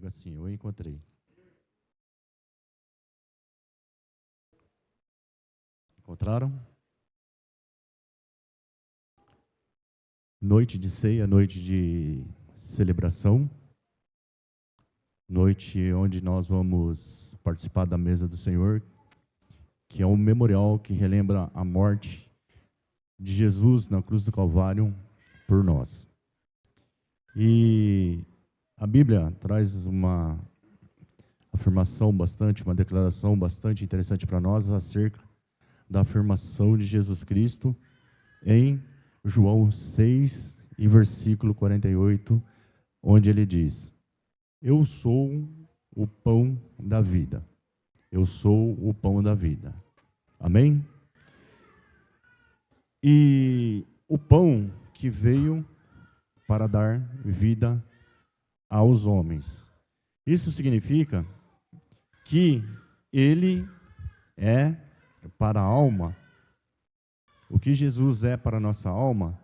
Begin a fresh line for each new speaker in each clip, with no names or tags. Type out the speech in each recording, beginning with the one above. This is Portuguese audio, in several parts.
Diga assim: eu encontrei. Encontraram? Noite de ceia, noite de celebração, noite onde nós vamos participar da mesa do Senhor, que é um memorial que relembra a morte de Jesus na cruz do Calvário por nós. E a Bíblia traz uma afirmação uma declaração bastante interessante para nós acerca da afirmação de Jesus Cristo em João 6 e versículo 48, onde ele diz: eu sou o pão da vida. Eu sou o pão da vida. Amém? E o pão que veio para dar vida aos homens. Isso significa que ele é para a alma o que Jesus é para a nossa alma,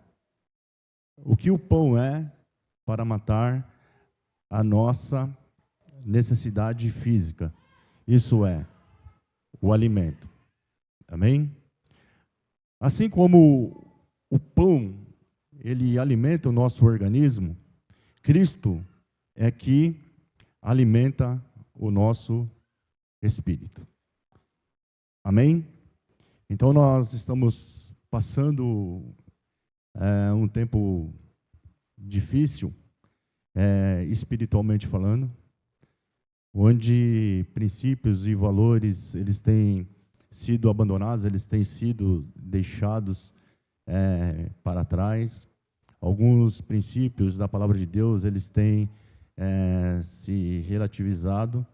o que o pão é para matar a nossa necessidade física. Isso é o alimento. Amém? Assim como o pão, ele alimenta o nosso organismo, Cristo é que alimenta o nosso espírito. Amém? Então nós estamos passando um tempo difícil, espiritualmente falando, onde princípios e valores eles têm sido abandonados, eles têm sido deixados para trás. Alguns princípios da palavra de Deus eles têm se relativizado.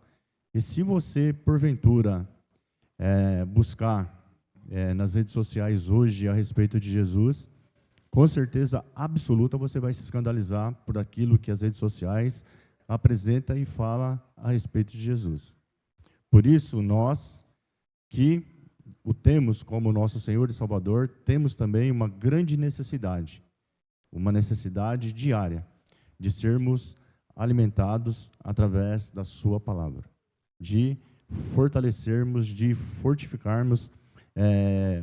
E se você porventura buscar nas redes sociais hoje a respeito de Jesus, com certeza absoluta você vai se escandalizar por aquilo que as redes sociais apresentam e falam a respeito de Jesus. Por isso, nós que o temos como nosso Senhor e Salvador, temos também uma grande necessidade, uma necessidade diária de sermos alimentados através da sua palavra, de fortalecermos, de fortificarmos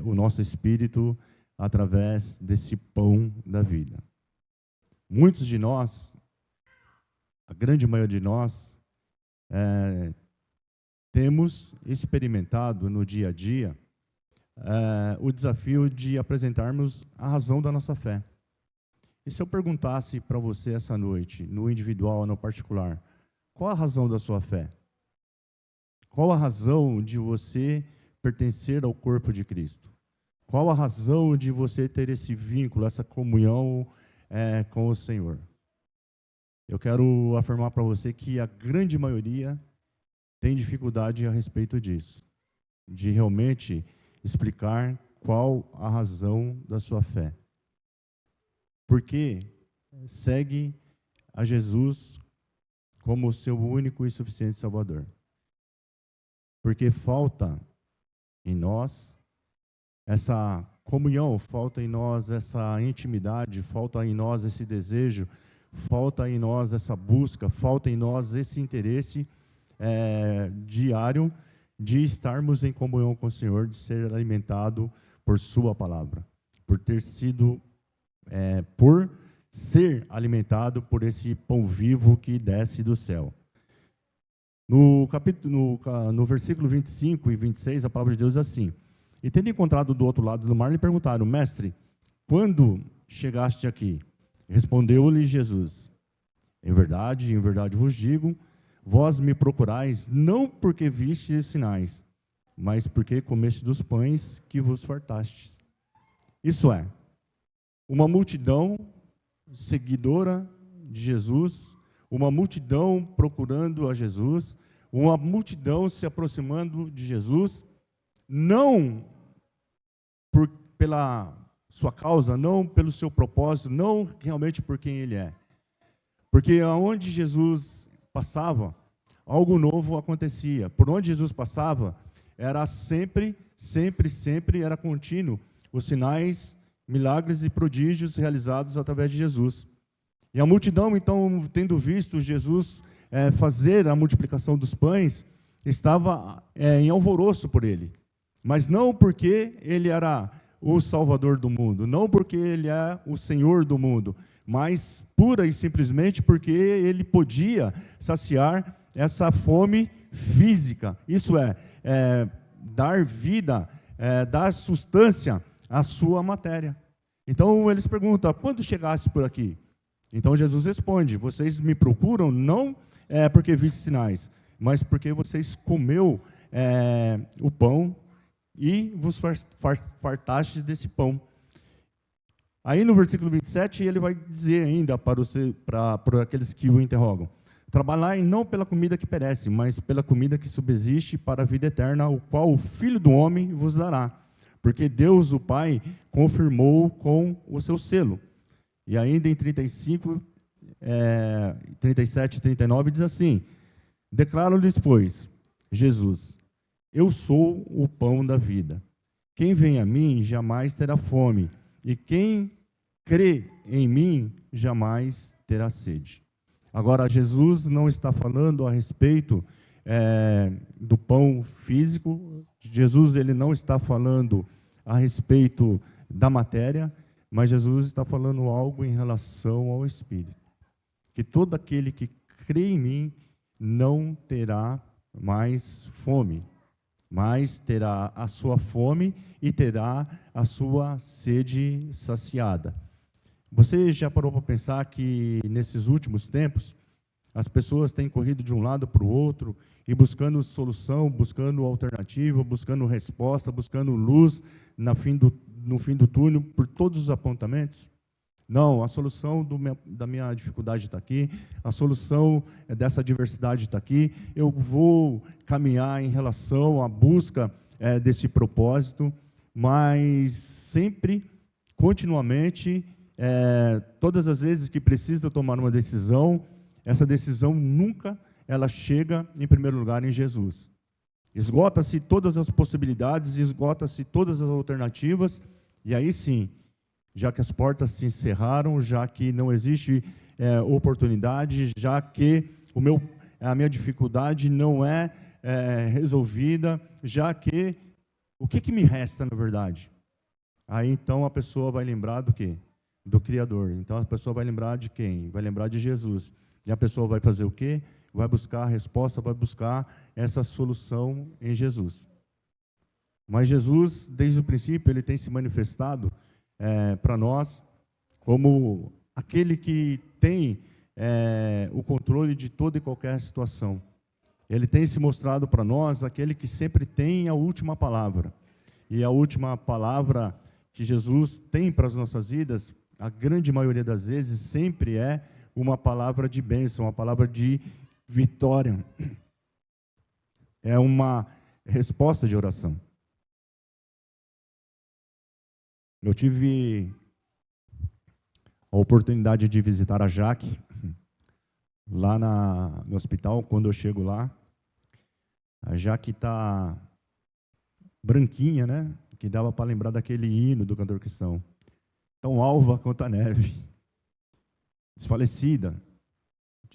o nosso espírito através desse pão da vida. Muitos de nós, a grande maioria de nós, temos experimentado no dia a dia o desafio de apresentarmos a razão da nossa fé. E se eu perguntasse para você essa noite, no individual, no particular, qual a razão da sua fé? Qual a razão de você pertencer ao corpo de Cristo? Qual a razão de você ter esse vínculo, essa comunhão com o Senhor? Eu quero afirmar para você que a grande maioria tem dificuldade a respeito disso, de realmente explicar qual a razão da sua fé. Porque segue a Jesus como o seu único e suficiente Salvador. Porque falta em nós essa comunhão, falta em nós essa intimidade, falta em nós esse desejo, falta em nós essa busca, falta em nós esse interesse diário de estarmos em comunhão com o Senhor, de ser alimentado por sua palavra, por ser alimentado por esse pão vivo que desce do céu. No versículo 25 e 26, a palavra de Deus é assim: e tendo encontrado do outro lado do mar, lhe perguntaram: mestre, quando chegaste aqui? Respondeu-lhe Jesus: em verdade vos digo, vós me procurais, não porque vistes sinais, mas porque comeste dos pães que vos fartastes. Isso é, uma multidão seguidora de Jesus, uma multidão procurando a Jesus, uma multidão se aproximando de Jesus, não pela sua causa, não pelo seu propósito, não realmente por quem ele é. Porque aonde Jesus passava, algo novo acontecia. Por onde Jesus passava, era sempre era contínuo os sinais, milagres e prodígios realizados através de Jesus. E a multidão, então, tendo visto Jesus fazer a multiplicação dos pães, estava em alvoroço por ele. Mas não porque ele era o Salvador do mundo, não porque ele é o Senhor do mundo, mas pura e simplesmente porque ele podia saciar essa fome física. Isso dar vida, dar sustância à sua matéria. Então eles perguntam: quando chegasse por aqui? Então Jesus responde: vocês me procuram não porque viste sinais, mas porque vocês comeu o pão e vos fartastes desse pão. Aí no versículo 27 ele vai dizer ainda para aqueles que o interrogam: trabalhai não pela comida que perece, mas pela comida que subsiste para a vida eterna, o qual o Filho do Homem vos dará. Porque Deus, o Pai, confirmou com o seu selo. E ainda em 37 e 39 diz assim: declaro-lhes, pois, Jesus: eu sou o pão da vida. Quem vem a mim jamais terá fome, e quem crê em mim jamais terá sede. Agora, Jesus não está falando a respeito do pão físico. Jesus ele não está falando a respeito da matéria, mas Jesus está falando algo em relação ao Espírito. Que todo aquele que crê em mim não terá mais fome, mas terá a sua fome e terá a sua sede saciada. Você já parou para pensar que nesses últimos tempos as pessoas têm corrido de um lado para o outro e buscando solução, buscando alternativa, buscando resposta, buscando luz no fim do túnel por todos os apontamentos? Não, a solução da minha dificuldade está aqui, a solução dessa diversidade está aqui, eu vou caminhar em relação à busca desse propósito, mas sempre, continuamente, todas as vezes que precisa tomar uma decisão, essa decisão nunca ela chega em primeiro lugar em Jesus. Esgota-se todas as possibilidades, esgota-se todas as alternativas, e aí sim, já que as portas se encerraram, já que não existe oportunidade, já que a minha dificuldade não é resolvida, já que o que me resta na verdade? Aí então a pessoa vai lembrar do quê? Do Criador. Então a pessoa vai lembrar de quem? Vai lembrar de Jesus. E a pessoa vai fazer o quê? Vai buscar a resposta, vai buscar essa solução em Jesus. Mas Jesus, desde o princípio, ele tem se manifestado para nós como aquele que tem o controle de toda e qualquer situação. Ele tem se mostrado para nós aquele que sempre tem a última palavra. E a última palavra que Jesus tem para as nossas vidas, a grande maioria das vezes, sempre é uma palavra de bênção, uma palavra de vitória. É uma resposta de oração. Eu tive a oportunidade de visitar a Jaque, lá no hospital. Quando eu chego lá, a Jaque está branquinha, né? Que dava para lembrar daquele hino do cantor cristão. Tão alva quanto a neve. Desfalecida.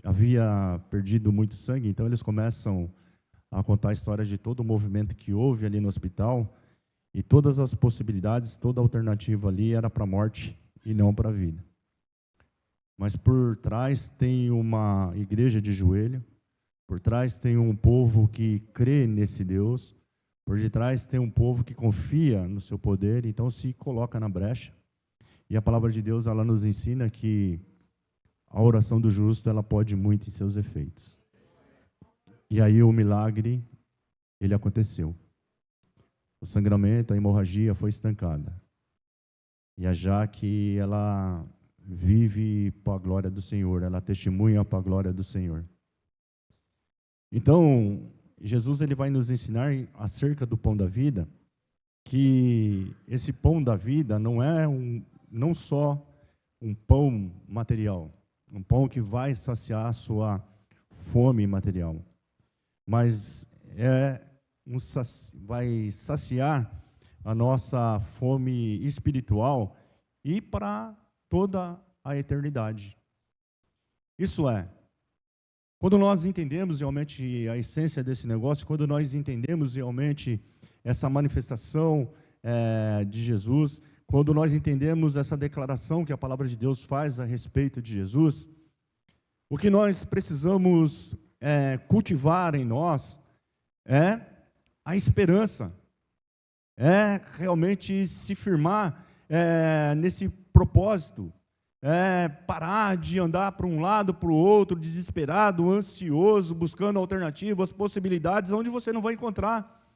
Havia perdido muito sangue, então eles começam a contar a história de todo o movimento que houve ali no hospital, e todas as possibilidades, toda a alternativa ali era para a morte e não para a vida. Mas por trás tem uma igreja de joelho, por trás tem um povo que crê nesse Deus, por detrás tem um povo que confia no seu poder, então se coloca na brecha. E a palavra de Deus, ela nos ensina que a oração do justo, ela pode muito em seus efeitos. E aí o milagre, ele aconteceu. O sangramento, a hemorragia foi estancada. E a Jaque, ela vive para a glória do Senhor, ela testemunha para a glória do Senhor. Então, Jesus ele vai nos ensinar acerca do pão da vida, que esse pão da vida não só um pão material, um pão que vai saciar a sua fome material, mas vai saciar a nossa fome espiritual e para toda a eternidade. Isso é, Quando nós entendemos realmente a essência desse negócio, quando nós entendemos realmente essa manifestação de Jesus, quando nós entendemos essa declaração que a palavra de Deus faz a respeito de Jesus, o que nós precisamos cultivar em nós é a esperança, é realmente se firmar nesse propósito, parar de andar para um lado, para o outro, desesperado, ansioso, buscando alternativas, possibilidades, onde você não vai encontrar.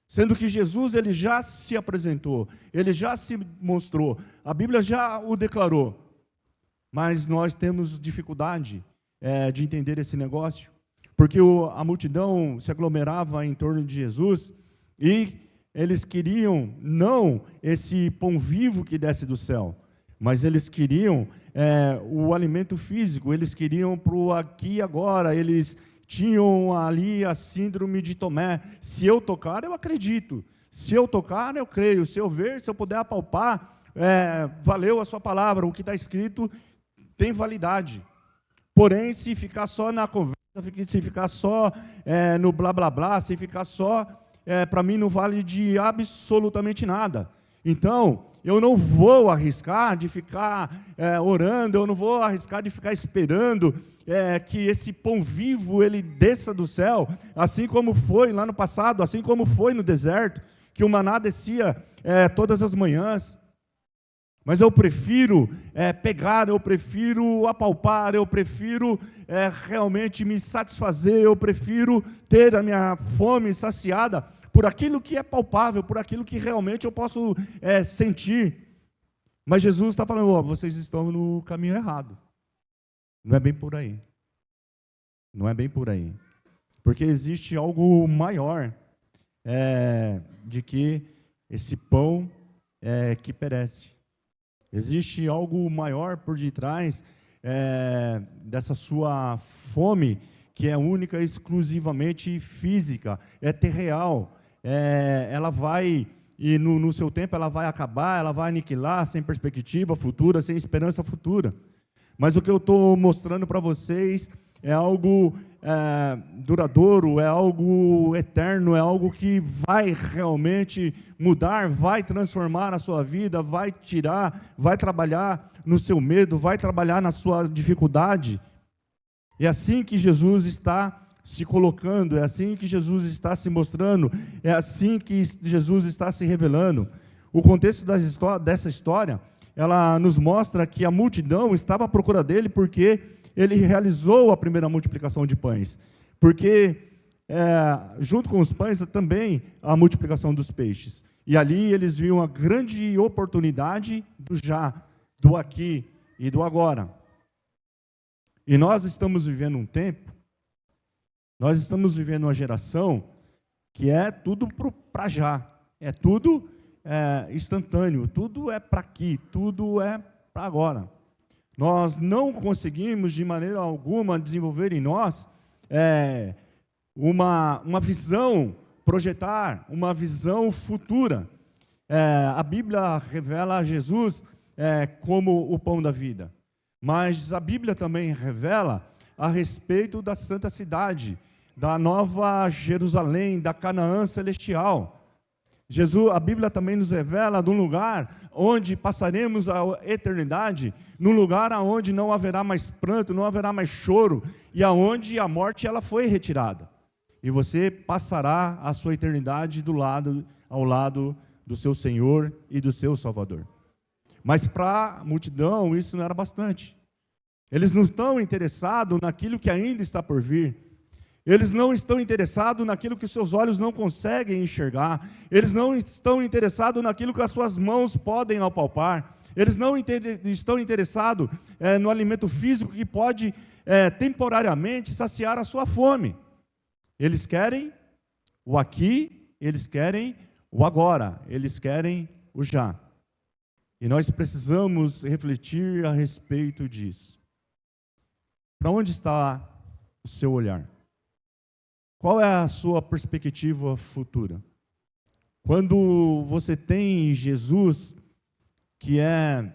Sendo que Jesus, ele já se apresentou, ele já se mostrou, a Bíblia já o declarou. Mas nós temos dificuldade de entender esse negócio, porque a multidão se aglomerava em torno de Jesus e eles queriam não esse pão vivo que desce do céu, mas eles queriam o alimento físico, eles queriam para o aqui e agora, eles tinham ali a síndrome de Tomé. Se eu tocar, eu acredito. Se eu tocar, eu creio. Se eu ver, se eu puder apalpar, valeu a sua palavra. O que está escrito tem validade. Porém, se ficar só na conversa, se ficar só no blá, blá, blá, se ficar só, para mim não vale de absolutamente nada. Então, eu não vou arriscar de ficar orando, eu não vou arriscar de ficar esperando que esse pão vivo ele desça do céu, assim como foi lá no passado, assim como foi no deserto, que o maná descia todas as manhãs. Mas eu prefiro pegar, eu prefiro apalpar, eu prefiro realmente me satisfazer, eu prefiro ter a minha fome saciada por aquilo que é palpável, por aquilo que realmente eu posso sentir. Mas Jesus está falando, vocês estão no caminho errado. Não é bem por aí. Não é bem por aí. Porque existe algo maior de que esse pão que perece. Existe algo maior por detrás dessa sua fome, que é única e exclusivamente física, é terreal. Ela vai, e no seu tempo ela vai acabar, ela vai aniquilar, sem perspectiva futura, sem esperança futura. Mas o que eu estou mostrando para vocês é algo duradouro, é algo eterno, é algo que vai realmente mudar, vai transformar a sua vida, vai tirar, vai trabalhar no seu medo, vai trabalhar na sua dificuldade. É assim que Jesus está se colocando, é assim que Jesus está se mostrando, é assim que Jesus está se revelando. O contexto dessa história, ela nos mostra que a multidão estava à procura dele porque ele realizou a primeira multiplicação de pães. Porque, junto com os pães, também a multiplicação dos peixes. E ali eles viam a grande oportunidade do já, do aqui e do agora. E nós estamos vivendo um tempo, nós estamos vivendo uma geração que é tudo para já, é tudo instantâneo, tudo é para aqui, tudo é para agora. Nós não conseguimos de maneira alguma desenvolver em nós uma visão, projetar uma visão futura. A Bíblia revela Jesus como o pão da vida, mas a Bíblia também revela a respeito da santa cidade, da nova Jerusalém, da Canaã celestial. A Bíblia também nos revela de um lugar onde passaremos a eternidade, num lugar onde não haverá mais pranto, não haverá mais choro, e aonde a morte ela foi retirada. E você passará a sua eternidade ao lado do seu Senhor e do seu Salvador. Mas para a multidão isso não era bastante. Eles não estão interessados naquilo que ainda está por vir. Eles não estão interessados naquilo que seus olhos não conseguem enxergar. Eles não estão interessados naquilo que as suas mãos podem apalpar. Eles não estão interessados no alimento físico que pode temporariamente saciar a sua fome. Eles querem o aqui, eles querem o agora, eles querem o já. E nós precisamos refletir a respeito disso. Para onde está o seu olhar? Qual é a sua perspectiva futura? Quando você tem Jesus, que é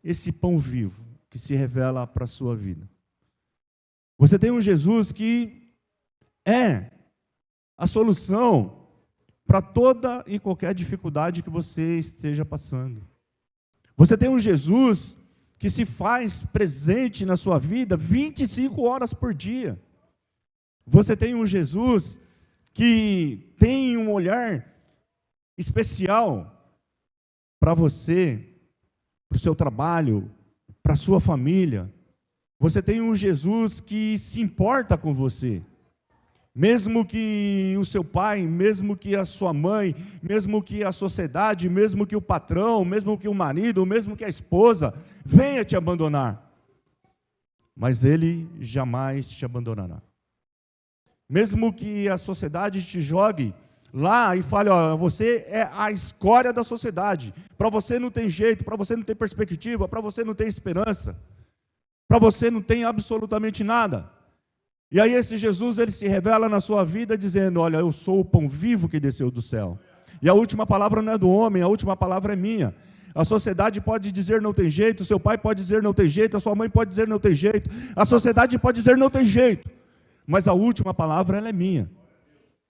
esse pão vivo, que se revela para a sua vida, Você tem um Jesus que é a solução para toda e qualquer dificuldade que você esteja passando. Você tem um Jesus que se faz presente na sua vida 25 horas por dia. Você tem um Jesus que tem um olhar especial para você, para o seu trabalho, para a sua família. Você tem um Jesus que se importa com você. Mesmo que o seu pai, mesmo que a sua mãe, mesmo que a sociedade, mesmo que o patrão, mesmo que o marido, mesmo que a esposa venha te abandonar, mas Ele jamais te abandonará. Mesmo que a sociedade te jogue lá e fale, ó, você é a escória da sociedade, para você não tem jeito, para você não tem perspectiva, para você não tem esperança, para você não tem absolutamente nada. E aí esse Jesus, ele se revela na sua vida dizendo, olha, eu sou o pão vivo que desceu do céu. E a última palavra não é do homem, a última palavra é minha. A sociedade pode dizer não tem jeito, o seu pai pode dizer não tem jeito, a sua mãe pode dizer não tem jeito, a sociedade pode dizer não tem jeito, mas a última palavra ela é minha.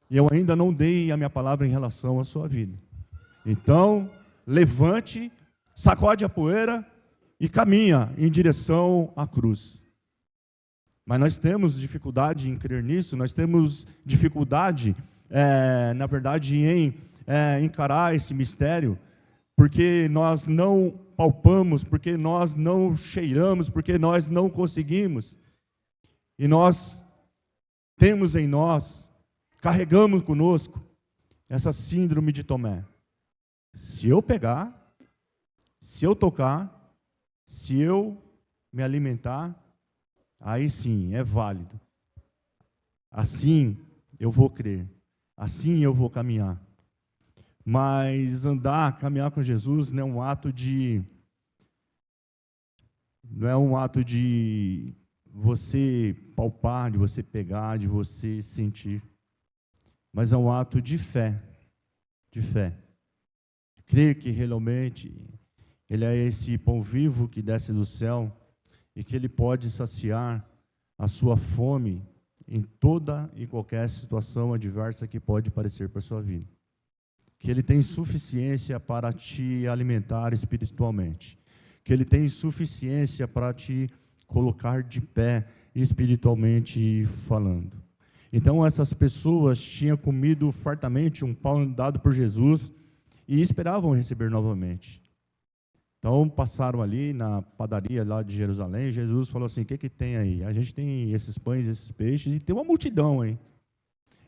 E eu ainda não dei a minha palavra em relação à sua vida. Então, levante, sacode a poeira e caminha em direção à cruz. Mas nós temos dificuldade em crer nisso, nós temos dificuldade, na verdade, em encarar esse mistério, porque nós não palpamos, porque nós não cheiramos, porque nós não conseguimos. E nós temos em nós, carregamos conosco, essa síndrome de Tomé. Se eu pegar, se eu tocar, se eu me alimentar, aí sim, é válido. Assim eu vou crer. Assim eu vou caminhar. Mas caminhar com Jesus não é um ato de você palpar, de você pegar, de você sentir. Mas é um ato de fé. De fé. Crer que realmente Ele é esse pão vivo que desce do céu, e que Ele pode saciar a sua fome em toda e qualquer situação adversa que pode aparecer para a sua vida. Que Ele tem suficiência para te alimentar espiritualmente. Que Ele tem suficiência para te colocar de pé espiritualmente falando. Então essas pessoas tinham comido fartamente um pão dado por Jesus e esperavam receber novamente. Então passaram ali na padaria lá de Jerusalém, Jesus falou assim, o que tem aí? A gente tem esses pães, esses peixes, e tem uma multidão aí.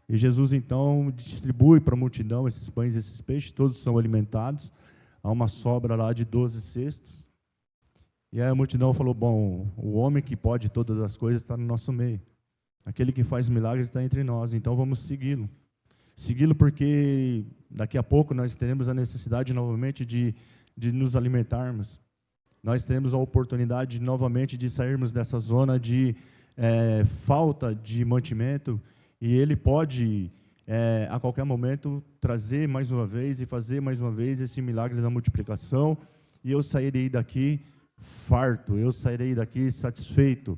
E Jesus então distribui para a multidão esses pães, esses peixes, todos são alimentados, há uma sobra lá de 12 cestos. E aí a multidão falou, bom, o homem que pode todas as coisas está no nosso meio. Aquele que faz milagre está entre nós, então vamos segui-lo. Segui-lo porque daqui a pouco nós teremos a necessidade novamente de nos alimentarmos. Nós teremos a oportunidade novamente de sairmos dessa zona de falta de mantimento, e Ele pode, a qualquer momento, trazer mais uma vez e fazer mais uma vez esse milagre da multiplicação, e eu sairei daqui farto, eu sairei daqui satisfeito.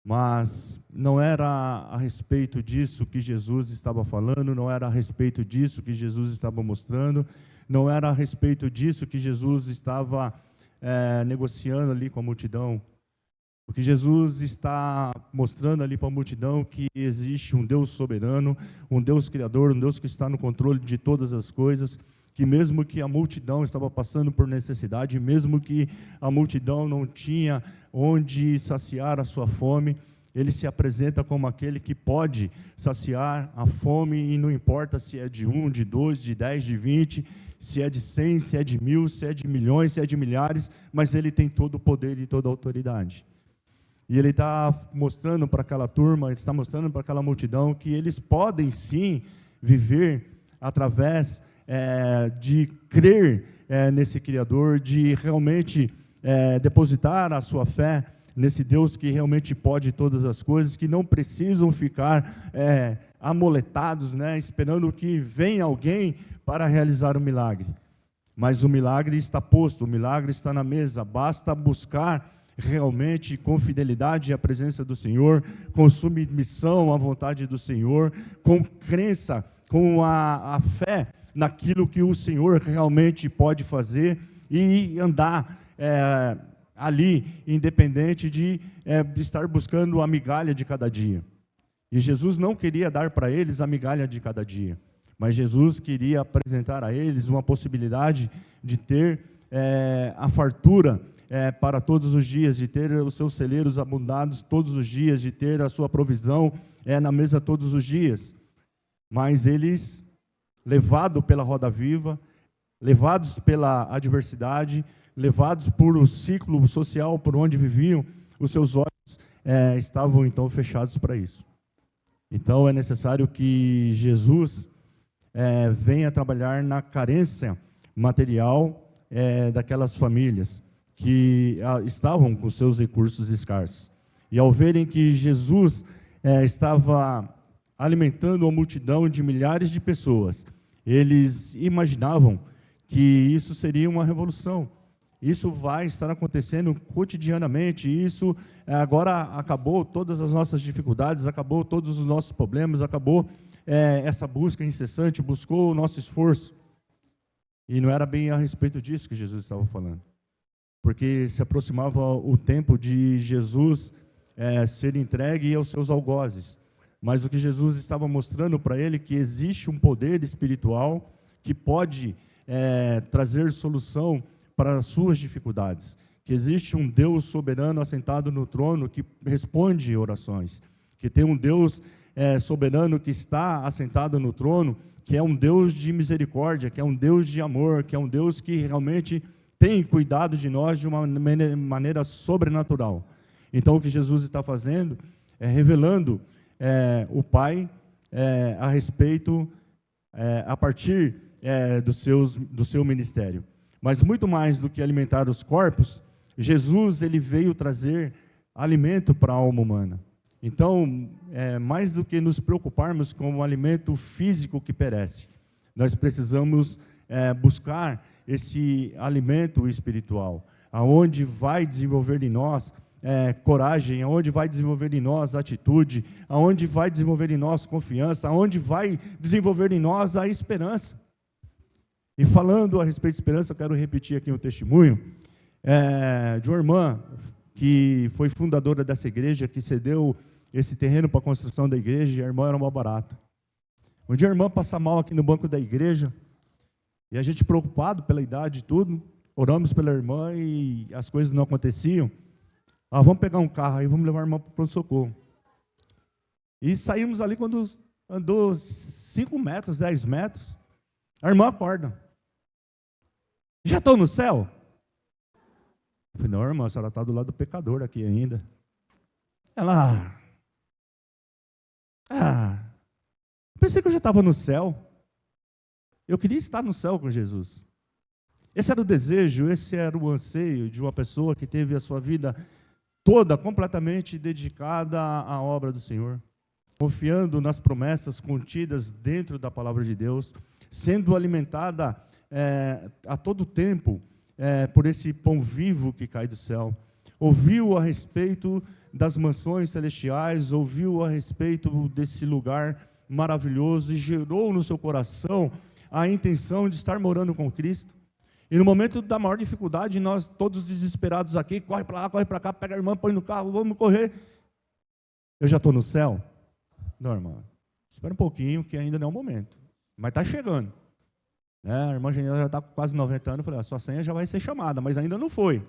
Mas não era a respeito disso que Jesus estava falando, não era a respeito disso que Jesus estava mostrando, não era a respeito disso que Jesus estava negociando ali com a multidão. O que Jesus está mostrando ali para a multidão que existe um Deus soberano, um Deus criador, um Deus que está no controle de todas as coisas, que mesmo que a multidão estava passando por necessidade, mesmo que a multidão não tinha onde saciar a sua fome, Ele se apresenta como aquele que pode saciar a fome, e não importa se é de 1, de 2, de 10, de 20, se é de 100, se é de 1000, se é de milhões, se é de milhares, mas Ele tem todo o poder e toda a autoridade. E Ele está mostrando para aquela turma, Ele está mostrando para aquela multidão que eles podem sim viver através de crer nesse Criador, de realmente depositar a sua fé nesse Deus que realmente pode todas as coisas, que não precisam ficar amoletados, esperando que venha alguém para realizar o milagre. Mas o milagre está posto, o milagre está na mesa, basta buscar realmente com fidelidade à presença do Senhor, com submissão à vontade do Senhor, com crença, com a fé naquilo que o Senhor realmente pode fazer e andar ali, independente de estar buscando a migalha de cada dia. E Jesus não queria dar para eles a migalha de cada dia, mas Jesus queria apresentar a eles uma possibilidade de ter a fartura para todos os dias, de ter os seus celeiros abundados todos os dias, de ter a sua provisão na mesa todos os dias. Mas eles, levados pela roda viva, levados pela adversidade, levados por o ciclo social por onde viviam, os seus olhos estavam então fechados para isso. Então é necessário que Jesus venha trabalhar na carência material daquelas famílias que estavam com seus recursos escassos. E ao verem que Jesus estava alimentando uma multidão de milhares de pessoas, eles imaginavam que isso seria uma revolução. Isso vai estar acontecendo cotidianamente, isso agora acabou todas as nossas dificuldades, acabou todos os nossos problemas, acabou essa busca incessante, buscou o nosso esforço. E não era bem a respeito disso que Jesus estava falando, porque se aproximava o tempo de Jesus ser entregue aos seus algozes. Mas o que Jesus estava mostrando para ele, que existe um poder espiritual que pode trazer solução para as suas dificuldades, que existe um Deus soberano assentado no trono que responde orações, que tem um Deus soberano que está assentado no trono, que é um Deus de misericórdia, que é um Deus de amor, que é um Deus que realmente tem cuidado de nós de uma maneira sobrenatural. Então o que Jesus está fazendo é revelando o Pai a respeito, a partir do seu ministério. Mas muito mais do que alimentar os corpos, Jesus ele veio trazer alimento para a alma humana. Então, mais do que nos preocuparmos com o alimento físico que perece, nós precisamos buscar esse alimento espiritual, aonde vai desenvolver em nós coragem, aonde vai desenvolver em nós atitude, aonde vai desenvolver em nós confiança, aonde vai desenvolver em nós a esperança. E falando a respeito de esperança, eu quero repetir aqui um testemunho de uma irmã que foi fundadora dessa igreja, que cedeu esse terreno para a construção da igreja, e a irmã era uma barata. Um dia a irmã passa mal aqui no banco da igreja, e a gente preocupado pela idade e tudo, oramos pela irmã e as coisas não aconteciam. Vamos pegar um carro aí, vamos levar a irmã para o pronto-socorro. E saímos ali quando andou 5 metros, 10 metros, a irmã acorda. Já estou no céu? Eu falei, não, irmã, a senhora está do lado do pecador aqui ainda. Ela, pensei que eu já estava no céu. Eu queria estar no céu com Jesus. Esse era o desejo, esse era o anseio de uma pessoa que teve a sua vida toda completamente dedicada à obra do Senhor, confiando nas promessas contidas dentro da palavra de Deus, sendo alimentada a todo tempo por esse pão vivo que cai do céu. Ouviu a respeito das mansões celestiais, ouviu a respeito desse lugar maravilhoso e gerou no seu coração a intenção de estar morando com Cristo. E no momento da maior dificuldade, nós todos desesperados aqui, corre para lá, corre para cá, pega a irmã, põe no carro, vamos correr. Eu já estou no céu? Não, irmã, espera um pouquinho que ainda não é o momento, mas está chegando. A irmã já está com quase 90 anos, eu falei, a sua senha já vai ser chamada, mas ainda não foi.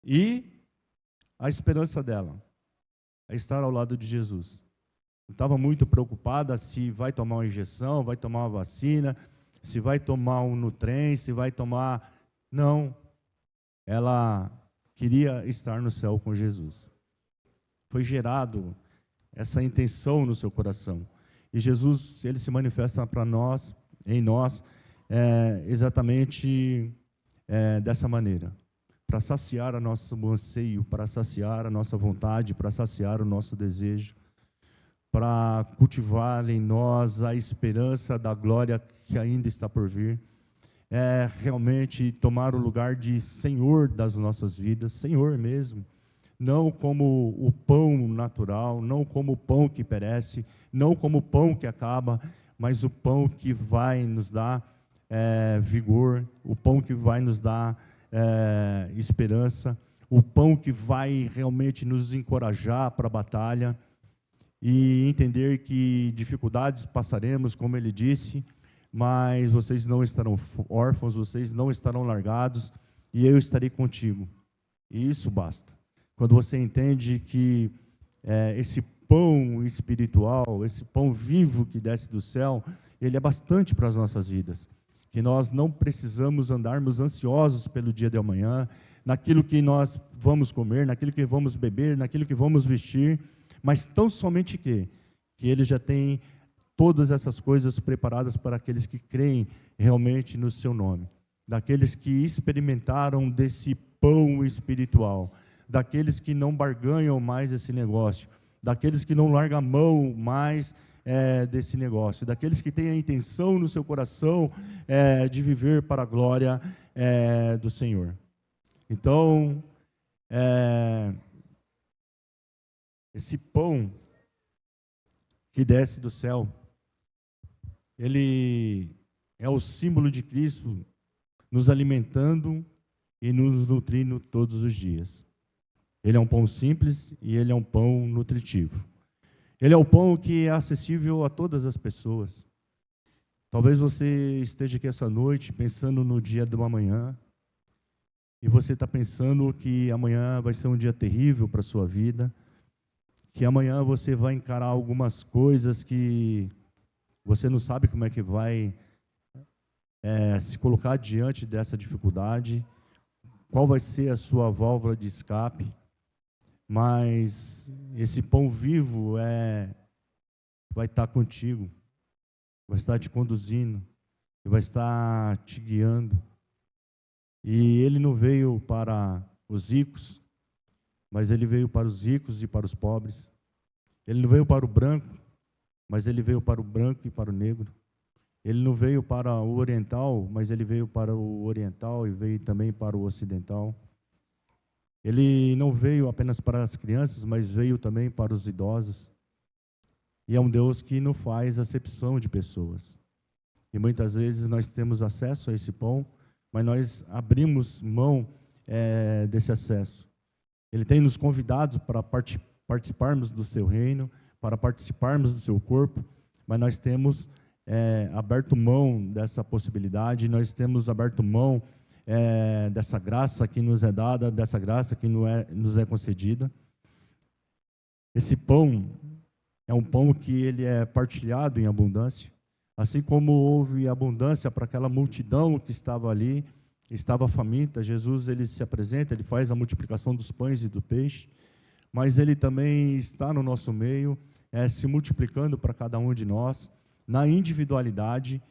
E a esperança dela é estar ao lado de Jesus. Não estava muito preocupada se vai tomar uma injeção, vai tomar uma vacina, se vai tomar um Nutren, se vai tomar... Não, ela queria estar no céu com Jesus. Foi gerado essa intenção no seu coração. E Jesus, ele se manifesta para nós, em nós, exatamente dessa maneira. Para saciar o nosso anseio, para saciar a nossa vontade, para saciar o nosso desejo, para cultivar em nós a esperança da glória que ainda está por vir. realmente tomar o lugar de Senhor das nossas vidas, Senhor mesmo, não como o pão natural, não como o pão que perece, não como o pão que acaba, mas o pão que vai nos dar vigor, o pão que vai nos dar esperança, o pão que vai realmente nos encorajar para a batalha, e entender que dificuldades passaremos, como ele disse, mas vocês não estarão órfãos, vocês não estarão largados, e eu estarei contigo. E isso basta. Quando você entende que esse pão espiritual, esse pão vivo que desce do céu, ele é bastante para as nossas vidas. Que nós não precisamos andarmos ansiosos pelo dia de amanhã, naquilo que nós vamos comer, naquilo que vamos beber, naquilo que vamos vestir, mas tão somente que Ele já tem todas essas coisas preparadas para aqueles que creem realmente no seu nome, daqueles que experimentaram desse pão espiritual, daqueles que não barganham mais esse negócio, daqueles que não largam a mão mais desse negócio, daqueles que têm a intenção no seu coração de viver para a glória do Senhor. Então, esse pão que desce do céu, ele é o símbolo de Cristo nos alimentando e nos nutrindo todos os dias. Ele é um pão simples e ele é um pão nutritivo. Ele é o pão que é acessível a todas as pessoas. Talvez você esteja aqui essa noite pensando no dia do amanhã, e você está pensando que amanhã vai ser um dia terrível para a sua vida, que amanhã você vai encarar algumas coisas que você não sabe como é que vai se colocar diante dessa dificuldade, qual vai ser a sua válvula de escape, mas esse pão vivo vai estar contigo, vai estar te conduzindo, vai estar te guiando. E ele não veio para os ricos, mas ele veio para os ricos e para os pobres. Ele não veio para o branco, mas ele veio para o branco e para o negro. Ele não veio para o oriental, mas ele veio para o oriental e veio também para o ocidental. Ele não veio apenas para as crianças, mas veio também para os idosos. E é um Deus que não faz acepção de pessoas. E muitas vezes nós temos acesso a esse pão, mas nós abrimos mão desse acesso. Ele tem nos convidado para participarmos do seu reino, para participarmos do seu corpo, mas nós temos aberto mão dessa possibilidade, nós temos aberto mão dessa graça que nos é dada, dessa graça que nos é concedida. Esse pão é um pão que ele é partilhado em abundância, assim como houve abundância para aquela multidão que estava ali, estava faminta. Jesus, ele se apresenta, ele faz a multiplicação dos pães e do peixe, mas ele também está no nosso meio, se multiplicando para cada um de nós, na individualidade,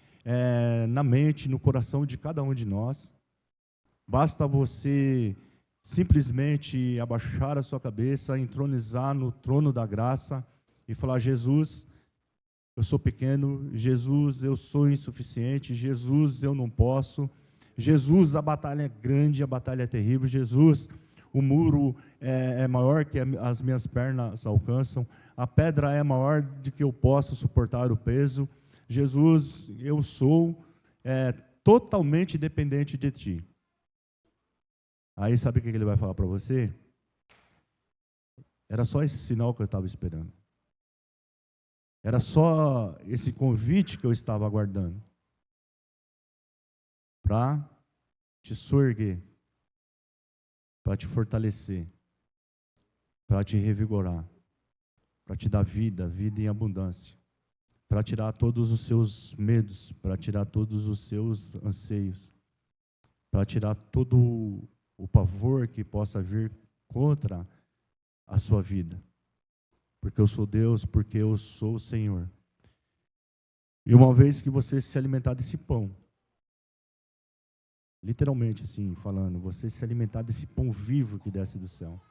na mente, no coração de cada um de nós. Basta você simplesmente abaixar a sua cabeça, entronizar no trono da graça e falar: Jesus, eu sou pequeno, Jesus, eu sou insuficiente, Jesus, eu não posso, Jesus, a batalha é grande, a batalha é terrível, Jesus, o muro é maior que as minhas pernas alcançam, a pedra é maior do que eu posso suportar o peso. Jesus, eu sou totalmente dependente de Ti. Aí sabe o que ele vai falar para você? Era só esse sinal que eu estava esperando. Era só esse convite que eu estava aguardando. Para te soerguer, para te fortalecer, para te revigorar, para te dar vida, vida em abundância, para tirar todos os seus medos, para tirar todos os seus anseios, para tirar todo o pavor que possa vir contra a sua vida. Porque eu sou Deus, porque eu sou o Senhor. E uma vez que você se alimentar desse pão, literalmente assim falando, você se alimentar desse pão vivo que desce do céu,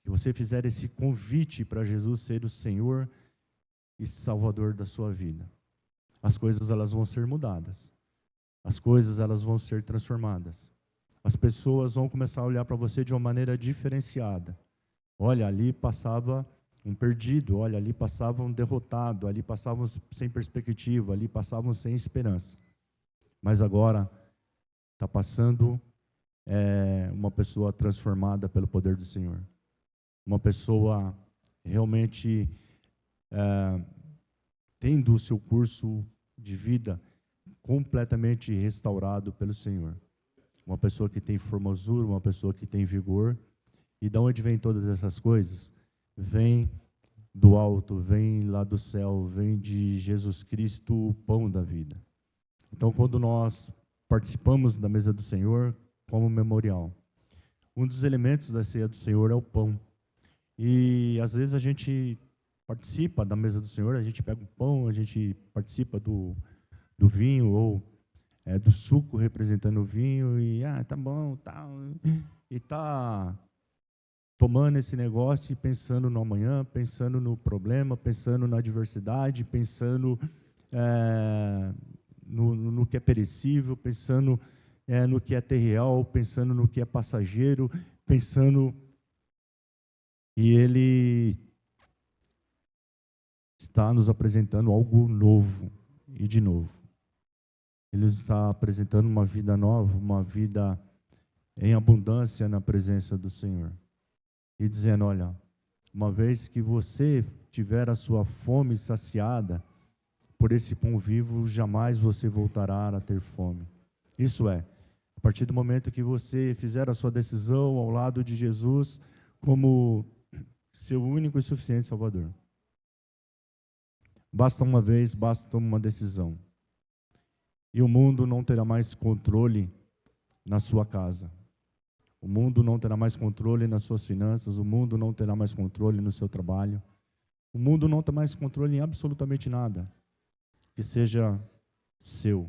que você fizer esse convite para Jesus ser o Senhor e Salvador da sua vida, as coisas elas vão ser mudadas. as coisas elas vão ser transformadas. As pessoas vão começar a olhar para você de uma maneira diferenciada. Olha, ali passava um perdido, olha, ali passava um derrotado, ali passavam sem perspectiva, ali passavam sem esperança. Mas agora está passando uma pessoa transformada pelo poder do Senhor. Uma pessoa realmente tendo o seu curso de vida completamente restaurado pelo Senhor. Uma pessoa que tem formosura, uma pessoa que tem vigor. E de onde vem todas essas coisas? Vem do alto, vem lá do céu, vem de Jesus Cristo, o pão da vida. Então, quando nós participamos da mesa do Senhor como memorial, um dos elementos da ceia do Senhor é o pão. E às vezes a gente participa da mesa do Senhor, a gente pega o pão, a gente participa do vinho ou do suco representando o vinho e tá bom, tal, e tá tomando esse negócio e pensando no amanhã, pensando no problema, pensando na adversidade, pensando no que é perecível, pensando no que é terreal, pensando no que é passageiro, pensando. E Ele está nos apresentando algo novo e de novo. Ele nos está apresentando uma vida nova, uma vida em abundância na presença do Senhor. E dizendo, olha, uma vez que você tiver a sua fome saciada por esse pão vivo, jamais você voltará a ter fome. Isso é, a partir do momento que você fizer a sua decisão ao lado de Jesus como seu único e suficiente Salvador. Basta uma vez, basta uma decisão. E o mundo não terá mais controle na sua casa. O mundo não terá mais controle nas suas finanças, o mundo não terá mais controle no seu trabalho. O mundo não terá mais controle em absolutamente nada que seja seu.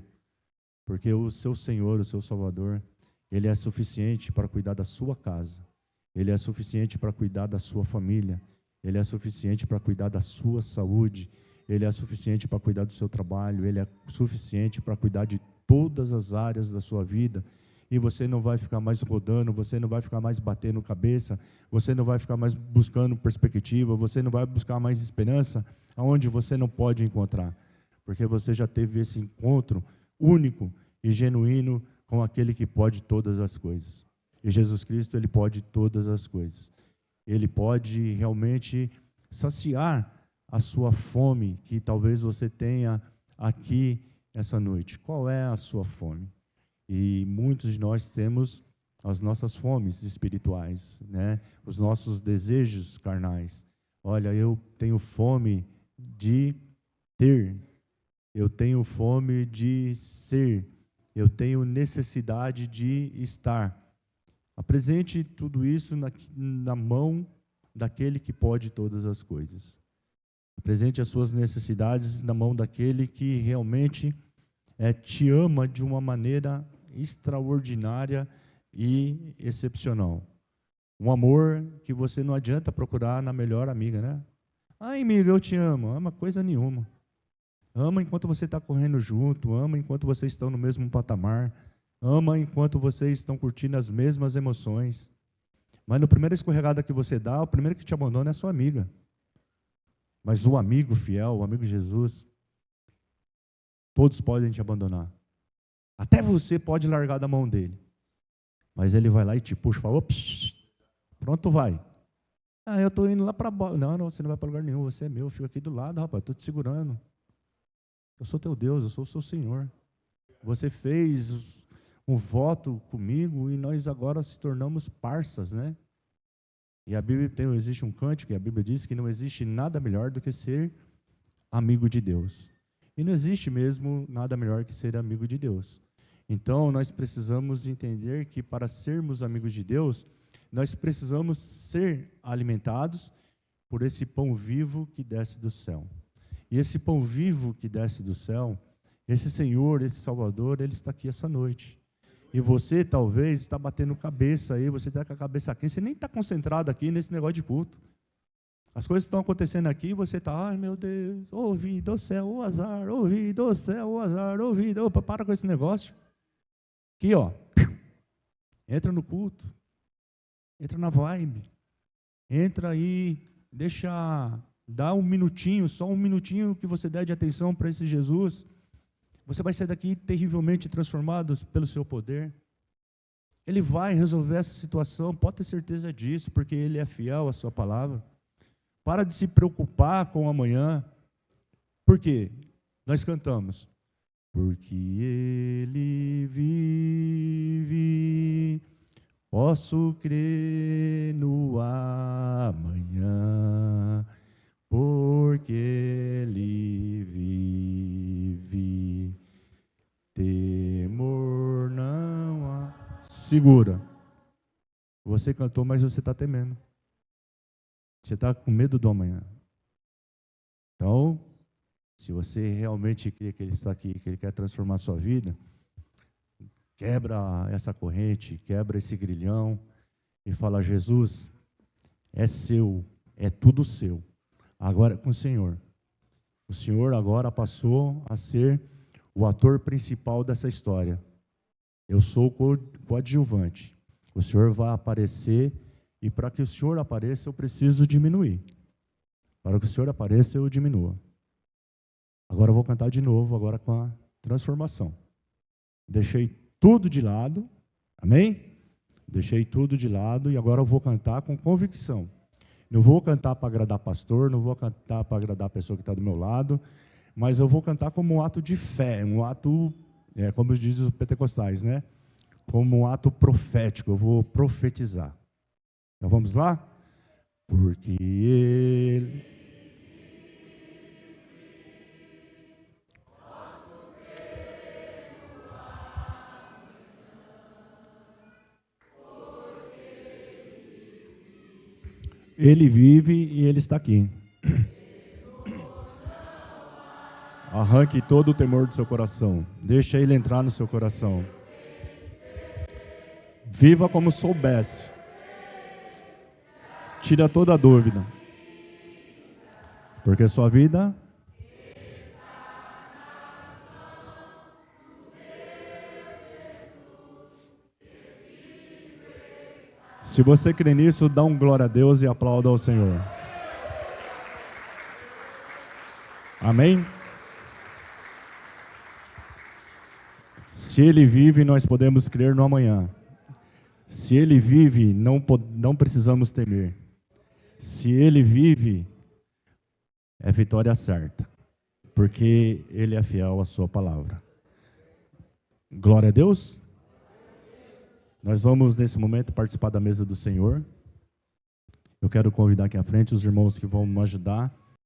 Porque o seu Senhor, o seu Salvador, Ele é suficiente para cuidar da sua casa. Ele é suficiente para cuidar da sua família. Ele é suficiente para cuidar da sua saúde. Ele é suficiente para cuidar do seu trabalho. Ele é suficiente para cuidar de todas as áreas da sua vida. E você não vai ficar mais rodando, você não vai ficar mais batendo cabeça, você não vai ficar mais buscando perspectiva, você não vai buscar mais esperança aonde você não pode encontrar. Porque você já teve esse encontro único e genuíno com aquele que pode todas as coisas. E Jesus Cristo, Ele pode todas as coisas. Ele pode realmente saciar a sua fome que talvez você tenha aqui essa noite. Qual é a sua fome? E muitos de nós temos as nossas fomes espirituais, né? Os nossos desejos carnais. Olha, eu tenho fome de ter, eu tenho fome de ser, eu tenho necessidade de estar. Apresente tudo isso na mão daquele que pode todas as coisas. Apresente as suas necessidades na mão daquele que realmente te ama de uma maneira extraordinária e excepcional. Um amor que você não adianta procurar na melhor amiga, né? Ai, amiga, eu te amo. Ama coisa nenhuma. Ama enquanto você está correndo junto, ama enquanto vocês estão no mesmo patamar, ama enquanto vocês estão curtindo as mesmas emoções. Mas no primeiro escorregada que você dá, o primeiro que te abandona é a sua amiga. Mas o amigo fiel, o amigo Jesus, todos podem te abandonar. Até você pode largar da mão dele. Mas ele vai lá e te puxa e fala, ops, pronto, vai. Eu estou indo lá para baixo. Não, você não vai para lugar nenhum, você é meu, fica aqui do lado, rapaz, estou te segurando. Eu sou teu Deus, eu sou o seu Senhor. Você fez um voto comigo e nós agora se tornamos parças, né? E a Bíblia existe um cântico, e a Bíblia diz que não existe nada melhor do que ser amigo de Deus. E não existe mesmo nada melhor que ser amigo de Deus. Então, nós precisamos entender que para sermos amigos de Deus, nós precisamos ser alimentados por esse pão vivo que desce do céu. E esse pão vivo que desce do céu, esse Senhor, esse Salvador, Ele está aqui essa noite. E você talvez está batendo cabeça aí, você está com a cabeça aqui, você nem está concentrado aqui nesse negócio de culto. As coisas estão acontecendo aqui e você está, ai meu Deus, ouvi do céu o azar, ouvi do céu o azar, ouvi. Opa, para com esse negócio. Aqui, ó. Entra no culto. Entra na vibe. Entra aí, dá um minutinho, só um minutinho que você der de atenção para esse Jesus. Você vai sair daqui terrivelmente transformado pelo seu poder. Ele vai resolver essa situação, pode ter certeza disso, porque Ele é fiel à sua palavra. Para de se preocupar com o amanhã. Por quê? Nós cantamos. Porque Ele vive, posso crer no amanhã. Porque Ele vive, temor não há. Segura. Você cantou, mas você está temendo. Você está com medo do amanhã. Então, se você realmente crê que Ele está aqui, que Ele quer transformar a sua vida, quebra essa corrente, quebra esse grilhão e fala, Jesus, é seu, é tudo seu. Agora é com o Senhor. O Senhor agora passou a ser o ator principal dessa história. Eu sou o coadjuvante. O Senhor vai aparecer e para que o Senhor apareça eu preciso diminuir. Para que o Senhor apareça eu diminua. Agora eu vou cantar de novo, agora com a transformação. Deixei tudo de lado, amém? Deixei tudo de lado e agora eu vou cantar com convicção. Não vou cantar para agradar pastor, não vou cantar para agradar a pessoa que está do meu lado, mas eu vou cantar como um ato de fé, um ato, como dizem os pentecostais, né? Como um ato profético, eu vou profetizar. Então vamos lá? Porque Ele... Ele vive e Ele está aqui. Arranque todo o temor do seu coração. Deixa Ele entrar no seu coração. Viva como soubesse. Tira toda a dúvida. Porque sua vida... Se você crê nisso, dá um glória a Deus e aplauda ao Senhor. Amém? Se Ele vive, nós podemos crer no amanhã. Se Ele vive, não precisamos temer. Se Ele vive, é vitória certa. Porque Ele é fiel à sua palavra. Glória a Deus. Nós vamos, nesse momento, participar da mesa do Senhor. Eu quero convidar aqui à frente os irmãos que vão me ajudar